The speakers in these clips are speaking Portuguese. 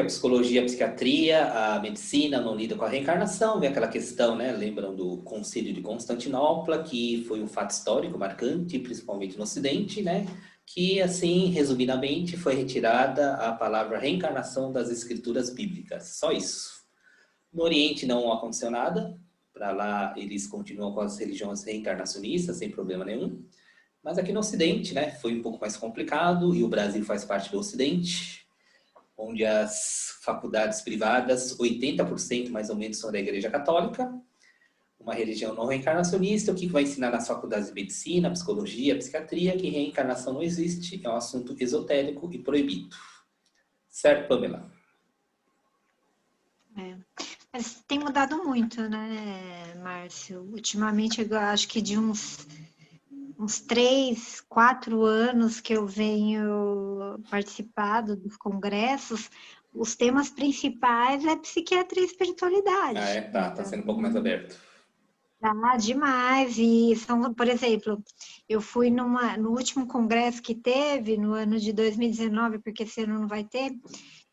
psicologia, a psiquiatria, a medicina não lida com a reencarnação, vem aquela questão, né? Lembram do Concílio de Constantinopla, que foi um fato histórico marcante, principalmente no Ocidente, né? Que, assim, resumidamente, foi retirada a palavra reencarnação das escrituras bíblicas. Só isso. No Oriente não aconteceu nada. Para lá, eles continuam com as religiões reencarnacionistas, sem problema nenhum. Mas aqui no Ocidente, né? Foi um pouco mais complicado, e o Brasil faz parte do Ocidente, onde as faculdades privadas, 80% mais ou menos são da Igreja Católica, uma religião não reencarnacionista. O que vai ensinar nas faculdades de medicina, psicologia, psiquiatria, que reencarnação não existe, é um assunto esotérico e proibido. Certo, Pamela? Mas tem mudado muito, né, Márcio? Ultimamente, eu acho que de uns 3, 4 anos que eu venho participado dos congressos, os temas principais é psiquiatria e espiritualidade. Ah, tá. Tá sendo um pouco mais aberto. Tá demais. E são, por exemplo, eu fui no último congresso que teve, no ano de 2019, porque esse ano não vai ter,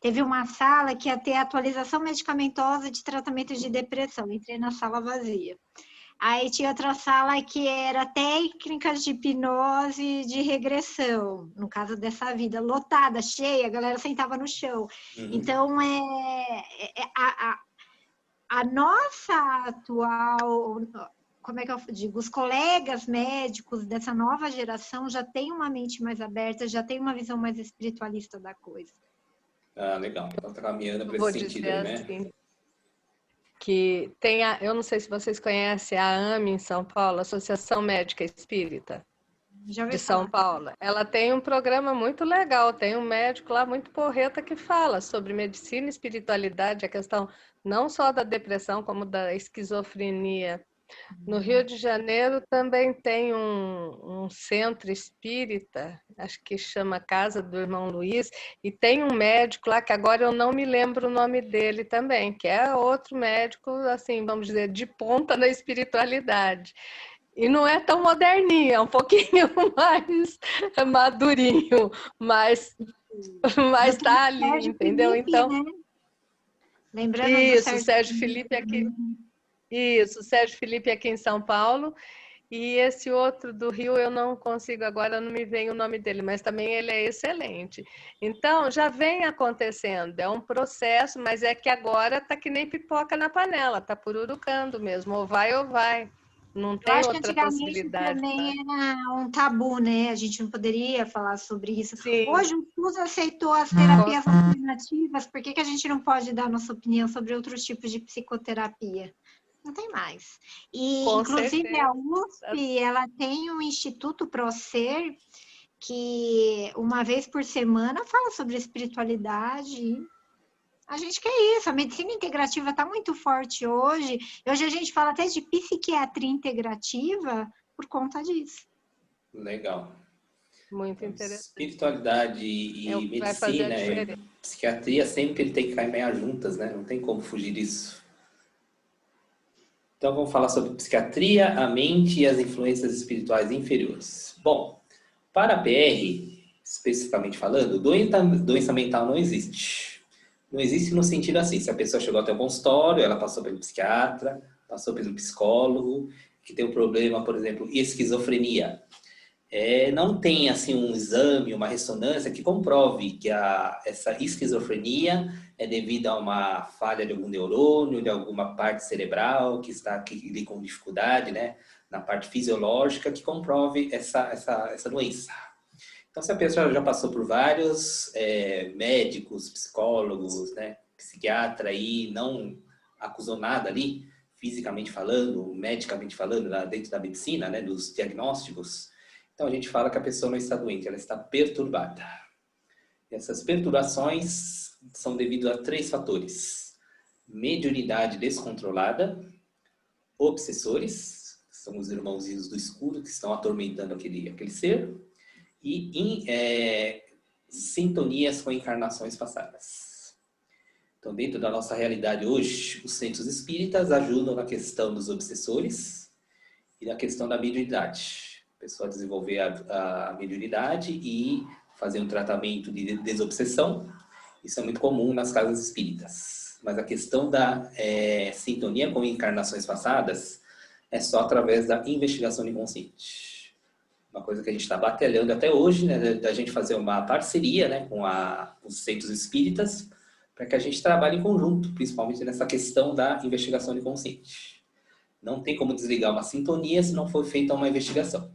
teve uma sala que ia ter atualização medicamentosa de tratamento de depressão. Entrei na sala vazia. Aí tinha outra sala que era técnicas de hipnose de regressão, no caso dessa vida, lotada, cheia, a galera sentava no chão. Então, a nossa atual, como é que eu digo, os colegas médicos dessa nova geração já têm uma mente mais aberta, já têm uma visão mais espiritualista da coisa. Ah, legal. Então tá caminhando para Vou esse sentido dizer aí, né? assim, que tem eu não sei se vocês conhecem a AME em São Paulo, Associação Médica Espírita de São Paulo. Ela tem um programa muito legal, tem um médico lá muito porreta que fala sobre medicina e espiritualidade, a questão não só da depressão, como da esquizofrenia. No Rio de Janeiro também tem um centro espírita, acho que chama Casa do Irmão Luiz, e tem um médico lá que agora eu não me lembro o nome dele também, que é outro médico, assim, vamos dizer, de ponta na espiritualidade. E não é tão moderninho, é um pouquinho mais madurinho, mas tá ali, entendeu? Felipe, então, né? Lembrando isso, do o Sérgio Felipe aqui. Isso, o Sérgio Felipe aqui em São Paulo. E esse outro do Rio eu não consigo agora, não me vem o nome dele, mas também ele é excelente. Então, já vem acontecendo, é um processo, mas é que agora tá que nem pipoca na panela, tá pururucando mesmo, ou vai ou vai. Não tem outra possibilidade. Também era um tabu, né? A gente não poderia falar sobre isso. Sim. Hoje o SUS aceitou as terapias alternativas, por que a gente não pode dar nossa opinião sobre outros tipos de psicoterapia? Não tem mais. E, Com inclusive, certeza. a USP, ela tem um Instituto ProSer, que uma vez por semana fala sobre espiritualidade. A gente quer isso, a medicina integrativa está muito forte hoje. Hoje a gente fala até de psiquiatria integrativa por conta disso. Legal. Muito interessante. Espiritualidade e medicina, psiquiatria sempre tem que caminhar juntas, né? Não tem como fugir disso. Então vamos falar sobre psiquiatria, a mente e as influências espirituais inferiores. Bom, para a PR, especificamente falando, doença mental não existe. Não existe no sentido assim, se a pessoa chegou até o consultório, ela passou pelo psiquiatra, passou pelo psicólogo, que tem um problema, por exemplo, esquizofrenia. Não tem assim um exame, uma ressonância que comprove que essa esquizofrenia é devido a uma falha de algum neurônio, de alguma parte cerebral que está aqui com dificuldade, né, na parte fisiológica, que comprove essa doença. Então, se a pessoa já passou por vários médicos, psicólogos, né, psiquiatra e não acusou nada ali, fisicamente falando, medicamente falando, dentro da medicina, né, dos diagnósticos, então a gente fala que a pessoa não está doente, ela está perturbada. E essas perturbações são devido a 3 fatores: mediunidade descontrolada, obsessores, que são os irmãozinhos do escuro que estão atormentando aquele ser, e sintonias com encarnações passadas. Então, dentro da nossa realidade hoje, os centros espíritas ajudam na questão dos obsessores e na questão da mediunidade. A pessoa desenvolver a mediunidade e fazer um tratamento de desobsessão. Isso é muito comum nas casas espíritas. Mas a questão da sintonia com encarnações passadas é só através da investigação inconsciente. Uma coisa que a gente está batalhando até hoje, né, da gente fazer uma parceria, né, com os centros espíritas, para que a gente trabalhe em conjunto, principalmente nessa questão da investigação inconsciente. Não tem como desligar uma sintonia se não for feita uma investigação.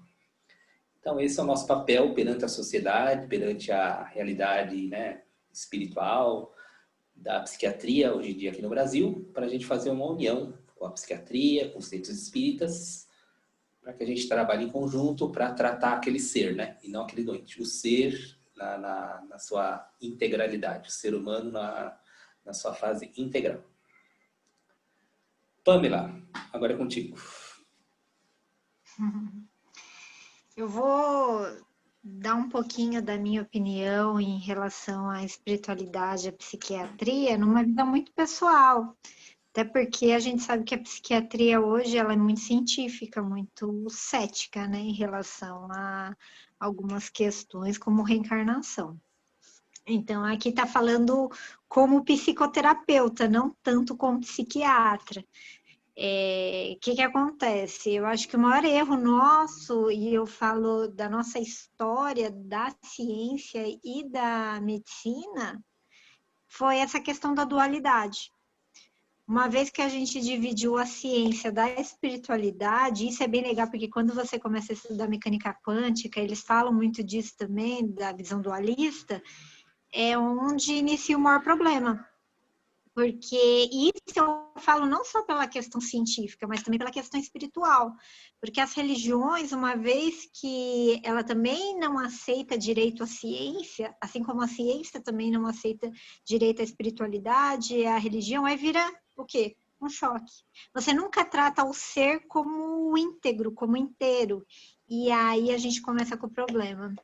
Então, esse é o nosso papel perante a sociedade, perante a realidade, né, espiritual da psiquiatria hoje em dia aqui no Brasil, para a gente fazer uma união com a psiquiatria, com os centros espíritas, para que a gente trabalhe em conjunto para tratar aquele ser, né, e não aquele doente. O ser na sua integralidade, o ser humano na sua fase integral. Pamela, agora é contigo. Eu vou dar um pouquinho da minha opinião em relação à espiritualidade e à psiquiatria numa vida muito pessoal. Até porque a gente sabe que a psiquiatria hoje ela é muito científica, muito cética, né, em relação a algumas questões como reencarnação. Então, aqui está falando como psicoterapeuta, não tanto como psiquiatra. Que acontece? Eu acho que o maior erro nosso, e eu falo da nossa história da ciência e da medicina, foi essa questão da dualidade. Uma vez que a gente dividiu a ciência da espiritualidade, isso é bem legal, porque quando você começa a estudar mecânica quântica, eles falam muito disso também, da visão dualista, é onde inicia o maior problema. Porque isso eu falo não só pela questão científica, mas também pela questão espiritual. Porque as religiões, uma vez que ela também não aceita direito à ciência, assim como a ciência também não aceita direito à espiritualidade, a religião aí vira o quê? Um choque. Você nunca trata o ser como íntegro, como inteiro. E aí a gente começa com o problema.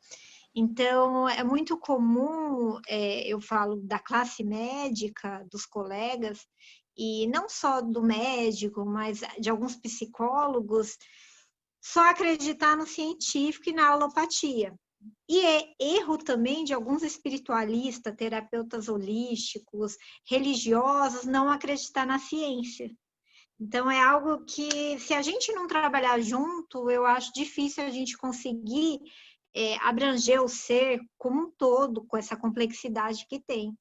Então, é muito comum, eu falo da classe médica, dos colegas, e não só do médico, mas de alguns psicólogos, só acreditar no científico e na alopatia. E é erro também de alguns espiritualistas, terapeutas holísticos, religiosos, não acreditar na ciência. Então, é algo que, se a gente não trabalhar junto, eu acho difícil a gente conseguir abranger o ser como um todo, com essa complexidade que tem.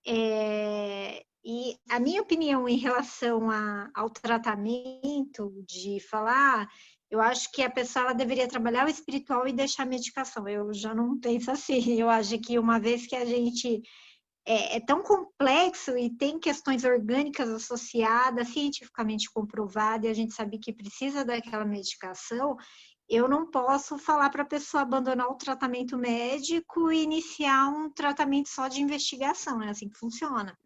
E a minha opinião em relação ao tratamento, de falar, eu acho que a pessoa ela deveria trabalhar o espiritual e deixar a medicação. Eu já não penso assim. Eu acho que uma vez que a gente é tão complexo e tem questões orgânicas associadas, cientificamente comprovadas, e a gente sabe que precisa daquela medicação, eu não posso falar para a pessoa abandonar o tratamento médico e iniciar um tratamento só de investigação, é assim que funciona.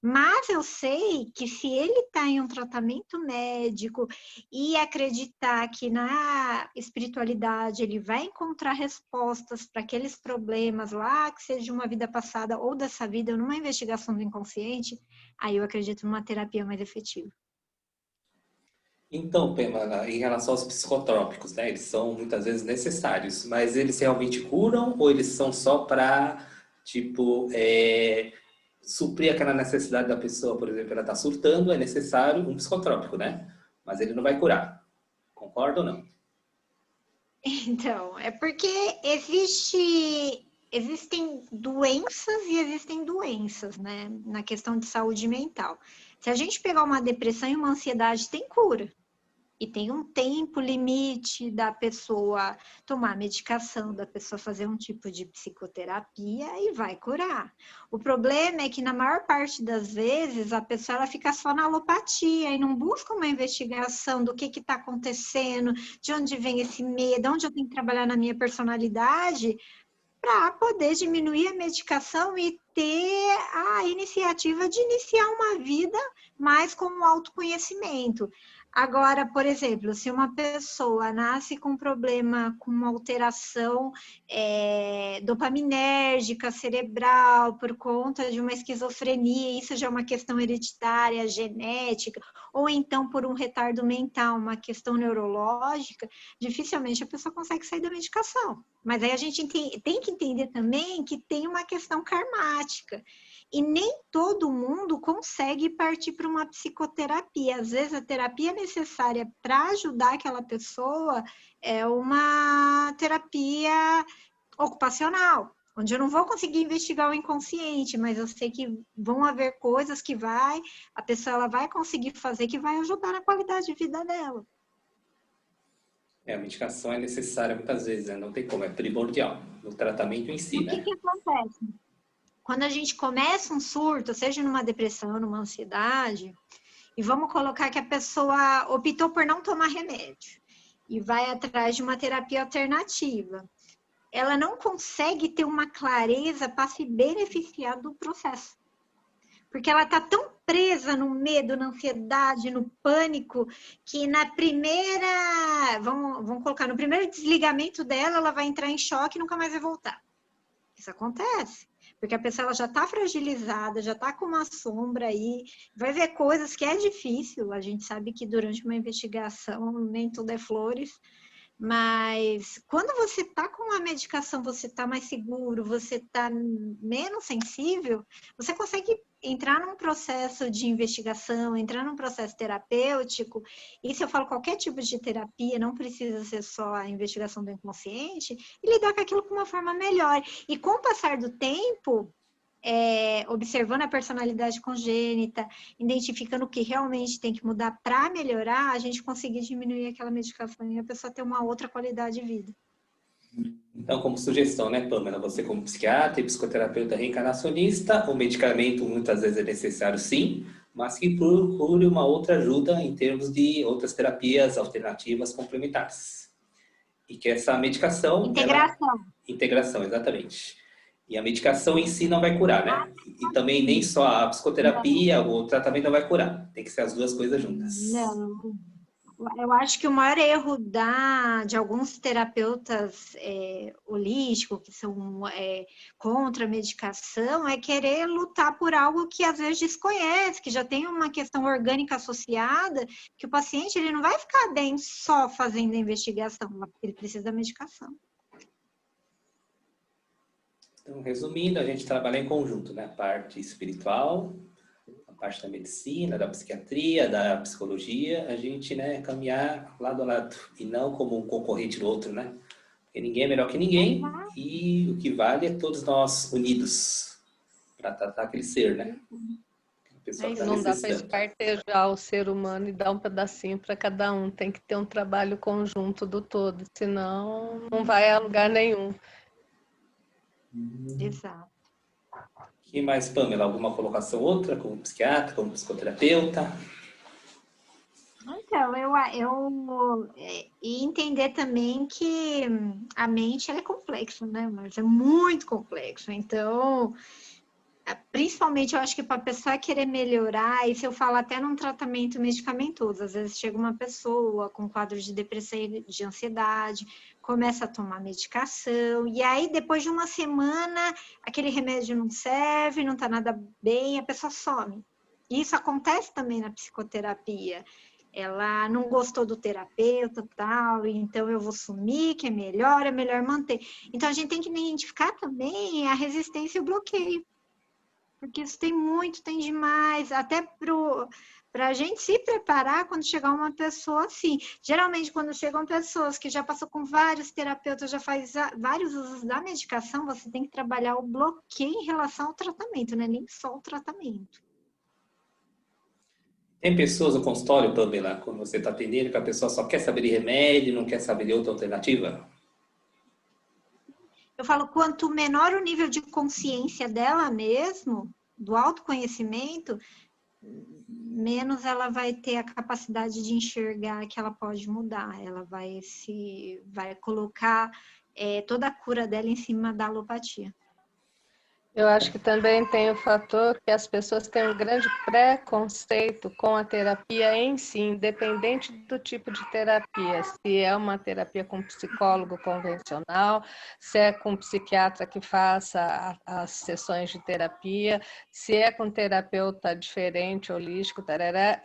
Mas eu sei que se ele está em um tratamento médico e acreditar que na espiritualidade ele vai encontrar respostas para aqueles problemas lá, que seja de uma vida passada ou dessa vida, numa investigação do inconsciente, aí eu acredito numa terapia mais efetiva. Então, Pamela, em relação aos psicotrópicos, né, eles são muitas vezes necessários, mas eles realmente curam ou eles são só para, tipo, suprir aquela necessidade da pessoa, por exemplo, ela está surtando, é necessário um psicotrópico, né? Mas ele não vai curar. Concorda ou não? Então, é porque existem doenças e existem doenças, né? Na questão de saúde mental. Se a gente pegar uma depressão e uma ansiedade, tem cura. E tem um tempo limite da pessoa tomar medicação, da pessoa fazer um tipo de psicoterapia e vai curar. O problema é que na maior parte das vezes a pessoa ela fica só na alopatia e não busca uma investigação do que está acontecendo, de onde vem esse medo, onde eu tenho que trabalhar na minha personalidade, para poder diminuir a medicação e ter a iniciativa de iniciar uma vida mais com o autoconhecimento. Agora, por exemplo, se uma pessoa nasce com um problema, com uma alteração dopaminérgica cerebral por conta de uma esquizofrenia, isso já é uma questão hereditária, genética, ou então por um retardo mental, uma questão neurológica, dificilmente a pessoa consegue sair da medicação. Mas aí a gente tem que entender também que tem uma questão karmática. E nem todo mundo consegue partir para uma psicoterapia. Às vezes, a terapia necessária para ajudar aquela pessoa é uma terapia ocupacional, onde eu não vou conseguir investigar o inconsciente, mas eu sei que vão haver coisas que a pessoa ela vai conseguir fazer que vai ajudar na qualidade de vida dela. A medicação é necessária muitas vezes, né? Não tem como, é primordial no tratamento em si, né? O que acontece? Quando a gente começa um surto, seja numa depressão, numa ansiedade, e vamos colocar que a pessoa optou por não tomar remédio e vai atrás de uma terapia alternativa, ela não consegue ter uma clareza para se beneficiar do processo. Porque ela está tão presa no medo, na ansiedade, no pânico, que na primeira, vamos colocar, no primeiro desligamento dela, ela vai entrar em choque e nunca mais vai voltar. Isso acontece. Porque a pessoa ela já está fragilizada, já está com uma sombra aí, vai ver coisas que é difícil. A gente sabe que durante uma investigação nem tudo é flores, mas quando você está com a medicação, você está mais seguro, você está menos sensível, você consegue entrar num processo de investigação, entrar num processo terapêutico. Isso eu falo qualquer tipo de terapia, não precisa ser só a investigação do inconsciente, e lidar com aquilo com uma forma melhor. E com o passar do tempo, observando a personalidade congênita, identificando o que realmente tem que mudar para melhorar, a gente conseguir diminuir aquela medicação e a pessoa ter uma outra qualidade de vida. Então, como sugestão, né, Pamela, você como psiquiatra e psicoterapeuta reencarnacionista, o medicamento muitas vezes é necessário sim, mas que procure uma outra ajuda em termos de outras terapias alternativas complementares. E que essa medicação... Integração, exatamente. E a medicação em si não vai curar, né? E também nem só a psicoterapia, o tratamento não vai curar. Tem que ser as duas coisas juntas. Não. Eu acho que o maior erro de alguns terapeutas holísticos, que são contra a medicação, é querer lutar por algo que às vezes desconhece, que já tem uma questão orgânica associada, que o paciente ele não vai ficar bem só fazendo a investigação, ele precisa da medicação. Então, resumindo, a gente trabalha em conjunto, né? A parte espiritual, a parte da medicina, da psiquiatria, da psicologia, a gente, né, caminhar lado a lado e não como um concorrente do outro, né? Porque ninguém é melhor que ninguém e o que vale é todos nós unidos para tratar aquele ser, né? Não dá para espartejar o ser humano e dar um pedacinho para cada um. Tem que ter um trabalho conjunto do todo, senão não vai a lugar nenhum. Exato. E mais, Pamela, alguma colocação outra, como psiquiatra, como psicoterapeuta? Então, e entender também que a mente ela é complexa, né? Mas é muito complexo. Então, principalmente eu acho que para a pessoa querer melhorar, isso eu falo até num tratamento medicamentoso. Às vezes chega uma pessoa com quadro de depressão e de ansiedade, começa a tomar medicação, e aí depois de uma semana aquele remédio não serve, não está nada bem, a pessoa some. Isso acontece também na psicoterapia. Ela não gostou do terapeuta, tal, então eu vou sumir, que é melhor manter. Então a gente tem que identificar também a resistência e o bloqueio. Porque isso tem demais, até para a gente se preparar quando chegar uma pessoa assim. Geralmente, quando chegam pessoas que já passou com vários terapeutas, já faz vários usos da medicação, você tem que trabalhar o bloqueio em relação ao tratamento, né? Nem só o tratamento. Tem pessoas no consultório, Pamela, quando você está atendendo, que a pessoa só quer saber de remédio, não quer saber de outra alternativa? Eu falo, quanto menor o nível de consciência dela mesmo, do autoconhecimento, menos ela vai ter a capacidade de enxergar que ela pode mudar. Ela vai colocar toda a cura dela em cima da alopatia. Eu acho que também tem o fator que as pessoas têm um grande preconceito com a terapia em si, independente do tipo de terapia. Se é uma terapia com psicólogo convencional, se é com psiquiatra que faça as sessões de terapia, se é com terapeuta diferente, holístico, tarará.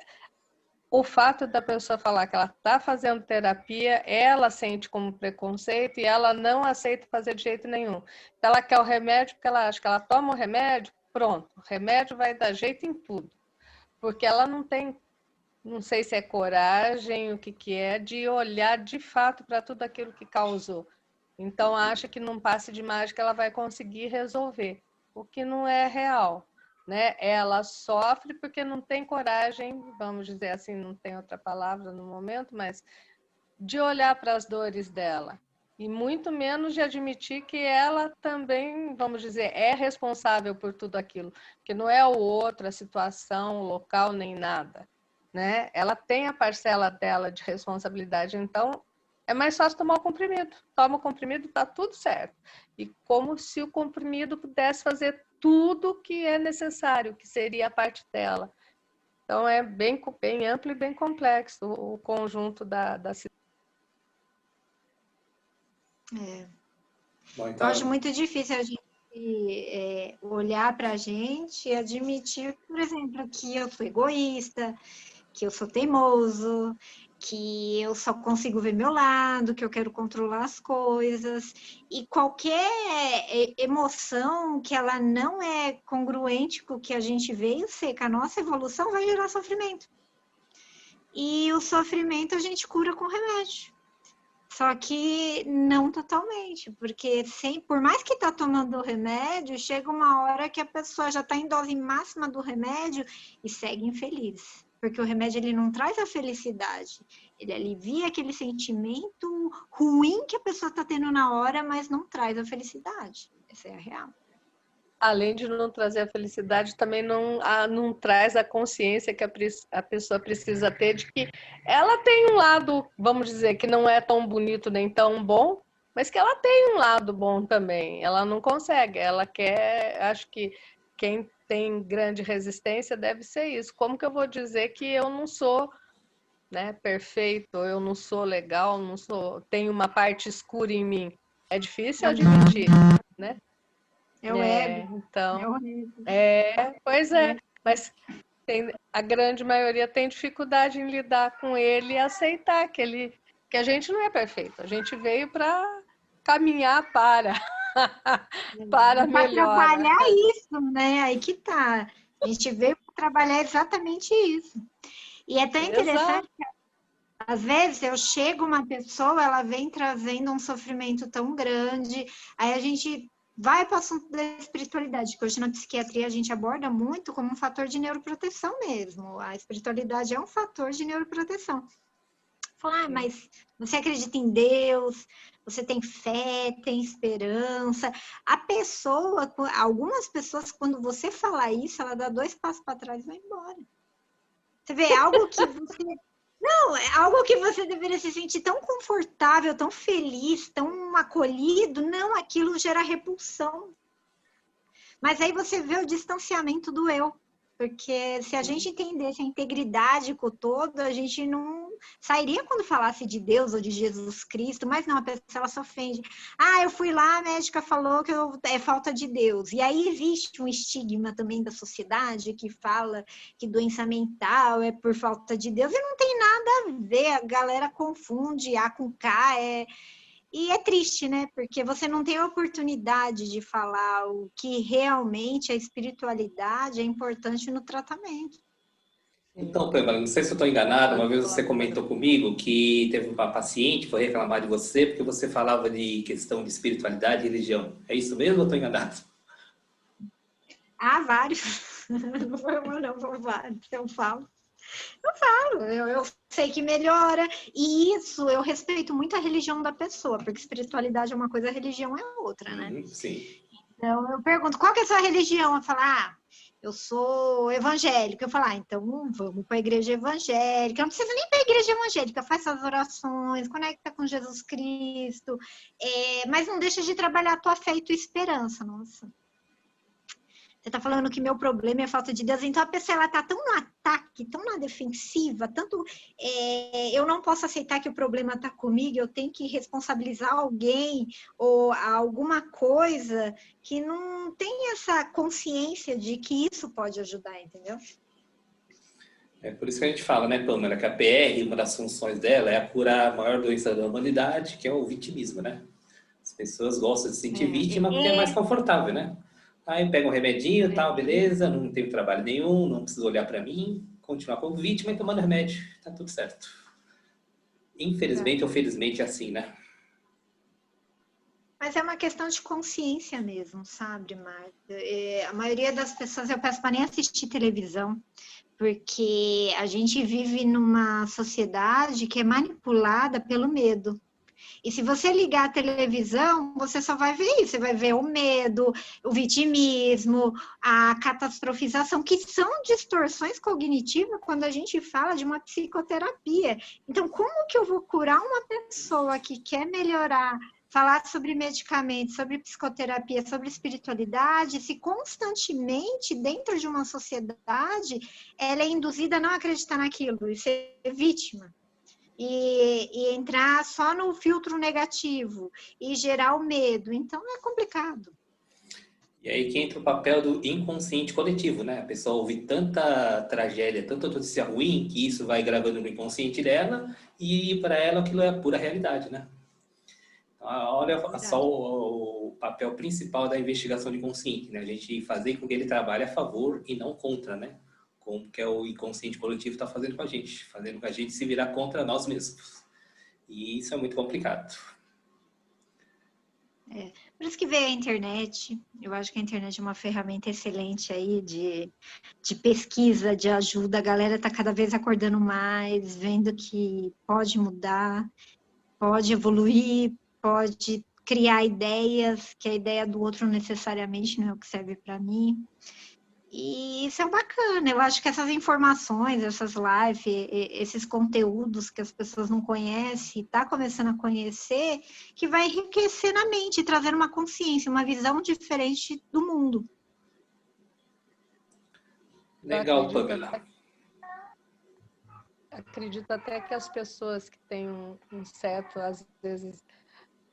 O fato da pessoa falar que ela está fazendo terapia, ela sente como preconceito e ela não aceita fazer de jeito nenhum. Ela quer o remédio porque ela acha que ela toma o remédio, pronto, o remédio vai dar jeito em tudo. Porque ela não tem, não sei se é coragem, o que é, de olhar de fato para tudo aquilo que causou. Então acha que num passe de mágica ela vai conseguir resolver, o que não é real. Né? Ela sofre porque não tem coragem, vamos dizer assim, não tem outra palavra no momento, mas de olhar para as dores dela. E muito menos de admitir que ela também, vamos dizer, é responsável por tudo aquilo. Que não é o outro, a situação, o local, nem nada. Né? Ela tem a parcela dela de responsabilidade, então é mais fácil tomar o comprimido. Toma o comprimido, tá tudo certo. E como se o comprimido pudesse fazer tudo que é necessário, que seria a parte dela. Então é bem amplo e bem complexo o conjunto da situação. Bom, então... Eu acho muito difícil a gente olhar para a gente e admitir, por exemplo, que eu sou egoísta, que eu sou teimoso, que eu só consigo ver meu lado, que eu quero controlar as coisas. E qualquer emoção que ela não é congruente com o que a gente veio ser, com a nossa evolução, vai gerar sofrimento. E o sofrimento a gente cura com remédio. Só que não totalmente, porque por mais que está tomando o remédio, chega uma hora que a pessoa já está em dose máxima do remédio e segue infeliz. Porque o remédio ele não traz a felicidade, ele alivia aquele sentimento ruim que a pessoa está tendo na hora, mas não traz a felicidade. Essa é a real. Além de não trazer a felicidade, também não traz a consciência que a pessoa precisa ter de que ela tem um lado, vamos dizer, que não é tão bonito nem tão bom, mas que ela tem um lado bom também. Ela não consegue, ela quer, acho que quem tem grande resistência deve ser isso. Como que eu vou dizer que eu não sou, né, perfeito, eu não sou legal, não sou, tenho uma parte escura em mim? É difícil admitir, né? É o ego. Então, pois é, mas a grande maioria tem dificuldade em lidar com ele e aceitar que a gente não é perfeito, a gente veio para caminhar para melhorar. Para trabalhar isso, né? Aí que tá. A gente veio para trabalhar exatamente isso. E é tão interessante que, às vezes, eu chego uma pessoa, ela vem trazendo um sofrimento tão grande, aí a gente vai para o assunto da espiritualidade, que hoje na psiquiatria a gente aborda muito como um fator de neuroproteção mesmo. A espiritualidade é um fator de neuroproteção. Falar, mas você acredita em Deus, você tem fé, tem esperança. Algumas pessoas, quando você falar isso, ela dá 2 passos para trás e vai embora. Você vê algo que você... Não, é algo que você deveria se sentir tão confortável, tão feliz, tão acolhido. Não, aquilo gera repulsão. Mas aí você vê o distanciamento do eu. Porque se a gente entendesse a integridade com o todo, a gente não sairia quando falasse de Deus ou de Jesus Cristo, mas não, a pessoa ela se ofende. Ah, eu fui lá, a médica falou que é falta de Deus. E aí existe um estigma também da sociedade que fala que doença mental é por falta de Deus, e não tem nada a ver, a galera confunde A com K, E é triste, né? Porque você não tem a oportunidade de falar o que realmente a espiritualidade é importante no tratamento. Então, Pamela, não sei se eu estou enganado, uma vez você comentou comigo que teve uma paciente que foi reclamar de você porque você falava de questão de espiritualidade e religião. É isso mesmo ou estou enganado? Ah, vários. Não foi uma, não, foram vários. Eu falo, eu sei que melhora, e isso eu respeito muito a religião da pessoa, porque espiritualidade é uma coisa, a religião é outra, né? Sim. Então eu pergunto, qual que é a sua religião? Eu falo, eu sou evangélica. Eu falo, então vamos para a igreja evangélica. Eu não precisa nem para a igreja evangélica, faz suas orações, conecta com Jesus Cristo, mas não deixa de trabalhar a tua fé e tua esperança, nossa. Você tá falando que meu problema é a falta de Deus. Então a pessoa, ela tá tão no ataque, tão na defensiva, tanto eu não posso aceitar que o problema tá comigo, eu tenho que responsabilizar alguém ou alguma coisa, que não tem essa consciência de que isso pode ajudar, entendeu? É por isso que a gente fala, né, Pamela, que a PR, uma das funções dela é curar a maior doença da humanidade, que é o vitimismo, né? As pessoas gostam de se sentir vítima porque é mais confortável, né? Aí pega um remedinho e tal, beleza, não tenho trabalho nenhum, não preciso olhar para mim, continuar como vítima e tomando remédio, tá tudo certo. Infelizmente ou felizmente é assim, né? Mas é uma questão de consciência mesmo, sabe, Marta? A maioria das pessoas, eu peço para nem assistir televisão, porque a gente vive numa sociedade que é manipulada pelo medo. E se você ligar a televisão, você só vai ver isso. Você vai ver o medo, o vitimismo, a catastrofização, que são distorções cognitivas quando a gente fala de uma psicoterapia. Então, como que eu vou curar uma pessoa que quer melhorar, falar sobre medicamentos, sobre psicoterapia, sobre espiritualidade, se constantemente, dentro de uma sociedade, ela é induzida a não acreditar naquilo e ser vítima? E entrar só no filtro negativo e gerar o medo. Então, é complicado. E aí que entra o papel do inconsciente coletivo, né? A pessoa ouve tanta tragédia, tanta notícia ruim, que isso vai gravando no inconsciente dela e para ela aquilo é a pura realidade, né? Então, olha só o papel principal da investigação de consciente, né? A gente fazer com que ele trabalhe a favor e não contra, né? Como que é o inconsciente coletivo está fazendo com a gente, fazendo com a gente se virar contra nós mesmos. E isso é muito complicado. Por isso que veio a internet. Eu acho que a internet é uma ferramenta excelente aí de pesquisa, de ajuda. A galera está cada vez acordando mais, vendo que pode mudar, pode evoluir, pode criar ideias, que a ideia do outro necessariamente não é o que serve para mim. E isso é bacana, eu acho que essas informações, essas lives, esses conteúdos que as pessoas não conhecem, tá começando a conhecer, que vai enriquecer na mente, trazer uma consciência, uma visão diferente do mundo. Legal, Pamela. Acredito até que as pessoas que têm um certo, às vezes,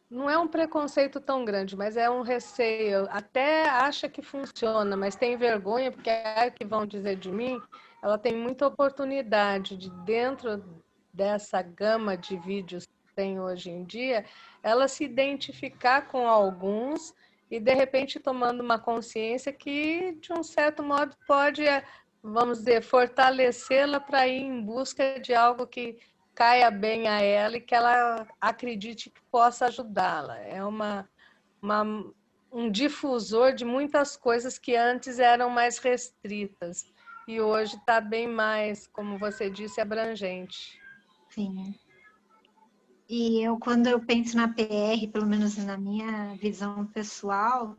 não é um preconceito tão grande, mas é um receio. Até acha que funciona, mas tem vergonha, porque é o que vão dizer de mim. Ela tem muita oportunidade de, dentro dessa gama de vídeos que tem hoje em dia, ela se identificar com alguns e, de repente, tomando uma consciência que, de um certo modo, pode, vamos dizer, fortalecê-la para ir em busca de algo que caia bem a ela e que ela acredite que possa ajudá-la. É um difusor de muitas coisas que antes eram mais restritas e hoje está bem mais, como você disse, abrangente. Sim. E quando eu penso na PR, pelo menos na minha visão pessoal,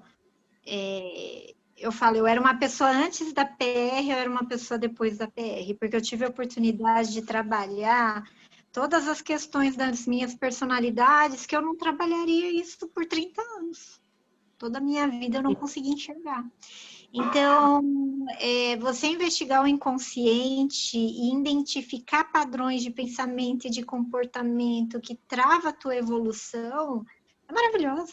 eu falo, eu era uma pessoa antes da PR, eu era uma pessoa depois da PR, porque eu tive a oportunidade de trabalhar todas as questões das minhas personalidades, que eu não trabalharia isso por 30 anos. Toda a minha vida eu não consegui enxergar. Então, você investigar o inconsciente e identificar padrões de pensamento e de comportamento que trava a tua evolução, é maravilhoso.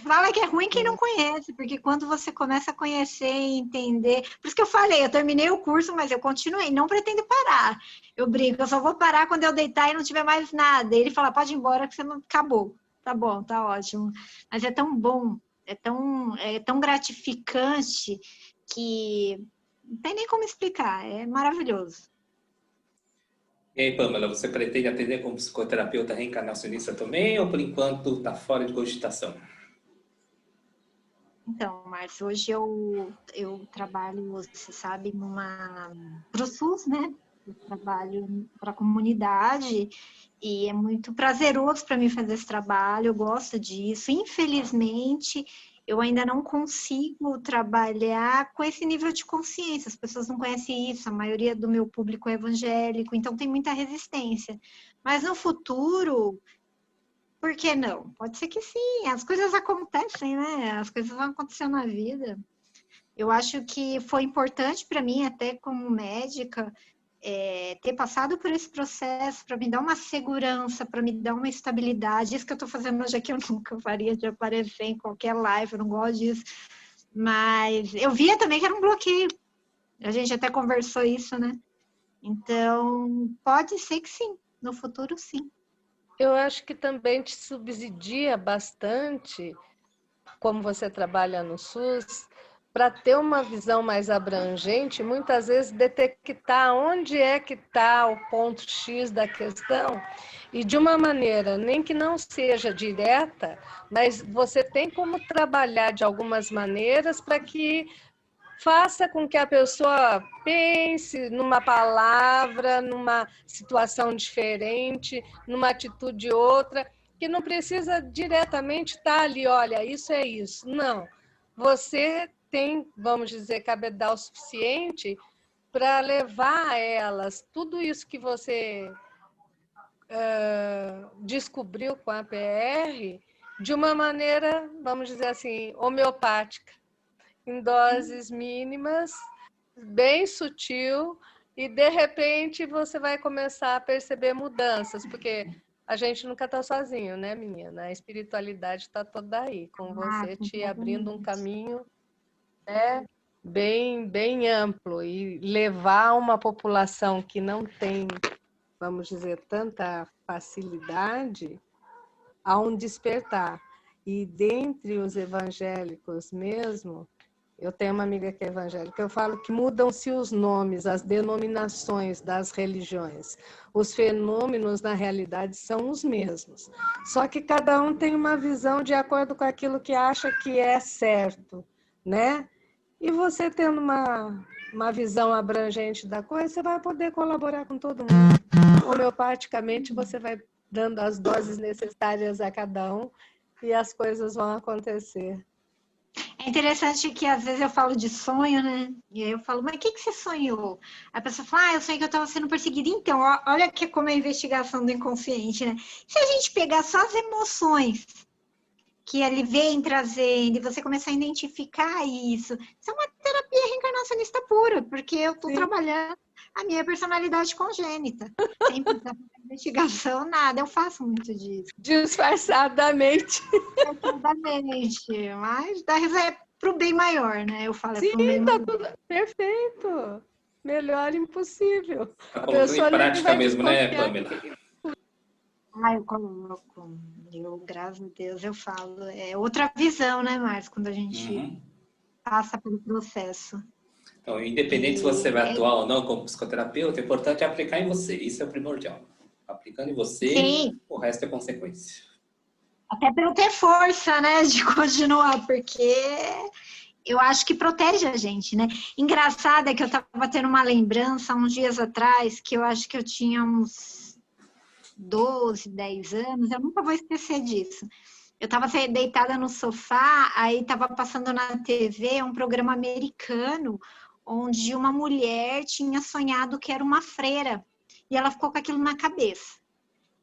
Fala que é ruim quem não conhece, porque quando você começa a conhecer e entender... Por isso que eu falei, eu terminei o curso, mas eu continuei, não pretendo parar. Eu brinco, eu só vou parar quando eu deitar e não tiver mais nada. E ele fala, pode ir embora que você não acabou. Tá bom, tá ótimo. Mas é tão bom, é tão gratificante que não tem nem como explicar, é maravilhoso. E aí, Pamela, você pretende atender como psicoterapeuta reencarnacionista também ou por enquanto está fora de cogitação? Então, Márcio, hoje eu trabalho, você sabe, para o SUS, né? Eu trabalho para a comunidade e é muito prazeroso para mim fazer esse trabalho, eu gosto disso. Infelizmente, eu ainda não consigo trabalhar com esse nível de consciência, as pessoas não conhecem isso, a maioria do meu público é evangélico, então tem muita resistência. Mas no futuro... Por que não? Pode ser que sim, as coisas acontecem, né? As coisas vão acontecer na vida. Eu acho que foi importante para mim, até como médica, ter passado por esse processo para me dar uma segurança, para me dar uma estabilidade. Isso que eu estou fazendo hoje aqui, eu nunca faria de aparecer em qualquer live, eu não gosto disso. Mas eu via também que era um bloqueio. A gente até conversou isso, né? Então, pode ser que sim, no futuro sim. Eu acho que também te subsidia bastante, como você trabalha no SUS, para ter uma visão mais abrangente, muitas vezes detectar onde é que está o ponto X da questão, e de uma maneira, nem que não seja direta, mas você tem como trabalhar de algumas maneiras para que faça com que a pessoa pense numa palavra, numa situação diferente, numa atitude outra, que não precisa diretamente estar ali, olha, isso é isso. Não. Você tem, vamos dizer, cabedal suficiente para levar a elas tudo isso que você descobriu com a PR de uma maneira, vamos dizer assim, homeopática, em doses mínimas, bem sutil, e de repente você vai começar a perceber mudanças, porque a gente nunca está sozinho, né, menina? A espiritualidade está toda aí, com você te abrindo um caminho, né, bem amplo, e levar uma população que não tem, vamos dizer, tanta facilidade a um despertar. E dentre os evangélicos mesmo, eu tenho uma amiga que é evangélica, eu falo que mudam-se os nomes, as denominações das religiões. Os fenômenos, na realidade, são os mesmos. Só que cada um tem uma visão de acordo com aquilo que acha que é certo, né? E você tendo uma visão abrangente da coisa, você vai poder colaborar com todo mundo. Homeopaticamente, você vai dando as doses necessárias a cada um e as coisas vão acontecer. É interessante que às vezes eu falo de sonho, né? E aí eu falo, mas o que você sonhou? A pessoa fala, eu sonhei que eu estava sendo perseguida. Então, olha que como é a investigação do inconsciente, né? Se a gente pegar só as emoções que ele vem trazendo e você começar a identificar isso é uma terapia reencarnacionista pura, porque eu estou trabalhando a minha personalidade congênita. Sem precisar fazer investigação, nada. Eu faço muito disso. Disfarçadamente. Disfarçadamente. Mas é para o bem maior, né? Eu falo, sim, é para o bem maior. Tudo perfeito. Melhor impossível. Tá colocando em prática mesmo, né, Pamela? Eu coloco. Eu, graças a Deus, eu falo. É outra visão, né, Márcio? Quando a gente passa pelo processo. Então, independente se você vai atuar ou não como psicoterapeuta, o importante é aplicar em você. Isso é o primordial. Aplicando em você, sim, o resto é consequência. Até para eu ter força, né, de continuar, porque eu acho que protege a gente, né? Engraçado é que eu estava tendo uma lembrança uns dias atrás, que eu acho que eu tinha uns 12, 10 anos, eu nunca vou esquecer disso. Eu estava deitada no sofá, aí estava passando na TV um programa americano, onde uma mulher tinha sonhado que era uma freira, e ela ficou com aquilo na cabeça.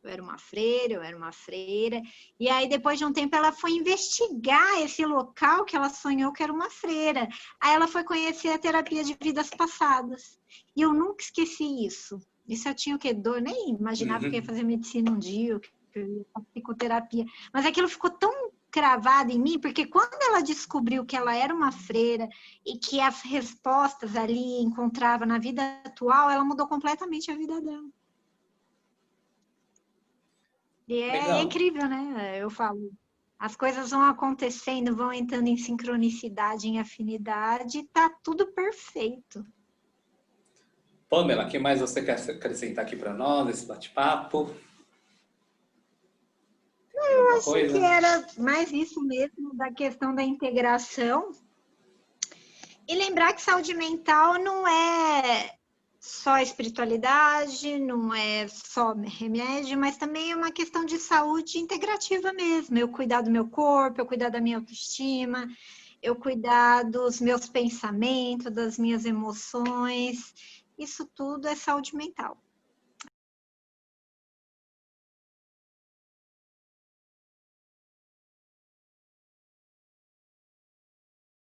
Eu era uma freira, e aí depois de um tempo ela foi investigar esse local que ela sonhou que era uma freira. Aí ela foi conhecer a terapia de vidas passadas. E eu nunca esqueci isso. Isso eu tinha o quê? Nem imaginava que ia fazer medicina um dia, que eu ia fazer psicoterapia. Mas aquilo ficou tão cravado em mim, porque quando ela descobriu que ela era uma freira e que as respostas ali encontrava na vida atual, ela mudou completamente a vida dela. E é incrível, né? Eu falo, as coisas vão acontecendo, vão entrando em sincronicidade, em afinidade, e tá tudo perfeito. Pamela, o que mais você quer acrescentar aqui para nós, esse bate-papo? Eu acho que era mais isso mesmo, da questão da integração. E lembrar que saúde mental não é só espiritualidade, não é só remédio, mas também é uma questão de saúde integrativa mesmo. Eu cuidar do meu corpo, eu cuidar da minha autoestima, eu cuidar dos meus pensamentos, das minhas emoções. Isso tudo é saúde mental.